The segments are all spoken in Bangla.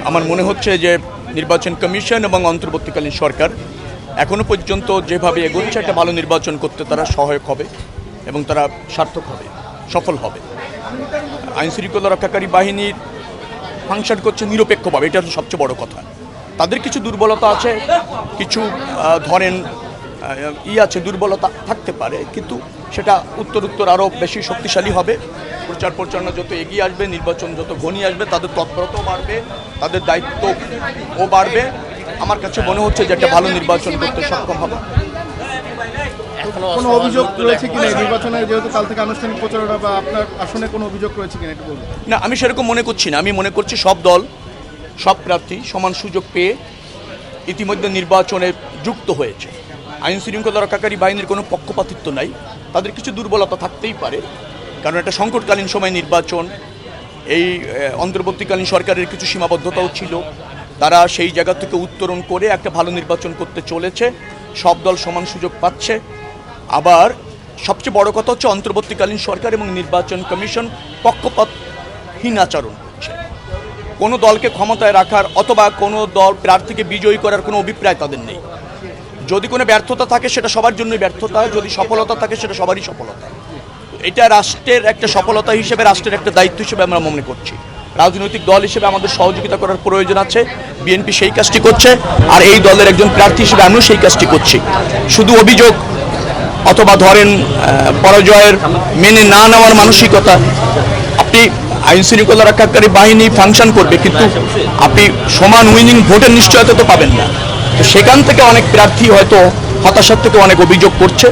আমার মনে হচ্ছে যে নির্বাচন কমিশন এবং অন্তর্বর্তীকালীন সরকার এখনো পর্যন্ত যেভাবে এগোচ্ছে একটা ভালো নির্বাচন করতে তারা সহায়ক হবে এবং তারা সার্থক হবে, সফল হবে। আইনশৃঙ্খলা রক্ষাকারী বাহিনীর ফাংশন করছে নিরপেক্ষভাবে, এটা হচ্ছে সবচেয়ে বড় কথা। তাদের কিছু দুর্বলতা আছে, কিছু ধরেন আছে, দুর্বলতা থাকতে পারে, কিন্তু সেটা উত্তর আরও বেশি শক্তিশালী হবে। প্রচার প্রচারণা যত এগিয়ে আসবে, নির্বাচন যত ঘনিয়ে আসবে, তাদের তৎপরতাও বাড়বে, তাদের দায়িত্বও বাড়বে। আমার কাছে মনে হচ্ছে যে একটা ভালো নির্বাচন করতে সক্ষম হবে। কোনো অভিযোগ রয়েছে কিনা নির্বাচনের, যেহেতু কাল থেকে আনুষ্ঠানিক প্রচারণা, বা আপনার আসনে কোনো অভিযোগ রয়েছে কিনা একটু বলুন। না, আমি সেরকম মনে করছি না। আমি মনে করছি সব দল, সব প্রার্থী সমান সুযোগ পেয়ে ইতিমধ্যে নির্বাচনে যুক্ত হয়েছে। আইন শৃঙ্খলা রক্ষাকারী বাহিনীর কোনো পক্ষপাতিত্ব নাই। তাদের কিছু দুর্বলতা থাকতেই পারে, কারণ একটা সংকটকালীন সময় নির্বাচন, এই অন্তর্বর্তীকালীন সরকারের কিছু সীমাবদ্ধতাও ছিল। তারা সেই জায়গা থেকে উত্তরণ করে একটা ভালো নির্বাচন করতে চলেছে। সব দল সমান সুযোগ পাচ্ছে। আবার সবচেয়ে বড় কথা হচ্ছে অন্তর্বর্তীকালীন সরকার এবং নির্বাচন কমিশন পক্ষপাতহীন আচরণ করছে। কোনো দলকে ক্ষমতায় রাখার অথবা কোনো দল প্রার্থীকে বিজয়ী করার কোনো অভিপ্রায় তাদের নেই। যদি কোনো ব্যর্থতা থাকে সেটা সবার জন্যই ব্যর্থতা, যদি সফলতা থাকে সেটা সবারই সফলতা। এটা রাষ্ট্রের একটা সফলতা হিসেবে, রাষ্ট্রের একটা দায়িত্ব হিসেবে আমরা মনে করছি। রাজনৈতিক দল হিসেবে আমাদের সহযোগিতা করার প্রয়োজন আছে। বিএনপি সেই কাজটি করছে, আর এই দলের একজন প্রার্থী হিসেবে আমিও সেই কাজটি করছি। শুধু অভিযোগ অথবা ধরেন পরাজয়ের মেনে না নেওয়ার মানসিকতা, আপনি আইন শৃঙ্খলা রক্ষাকারী বাহিনী ফাংশন করবে, কিন্তু আপনি সমান উইনিং ভোটের নিশ্চয়তা তো পাবেন না। তো সেখান থেকে অনেক প্রার্থী হয়তো হতাশার থেকে অনেক অভিযোগ করছে।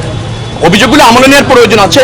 অভিযোগগুলো আমলে নেওয়ার প্রয়োজন আছে।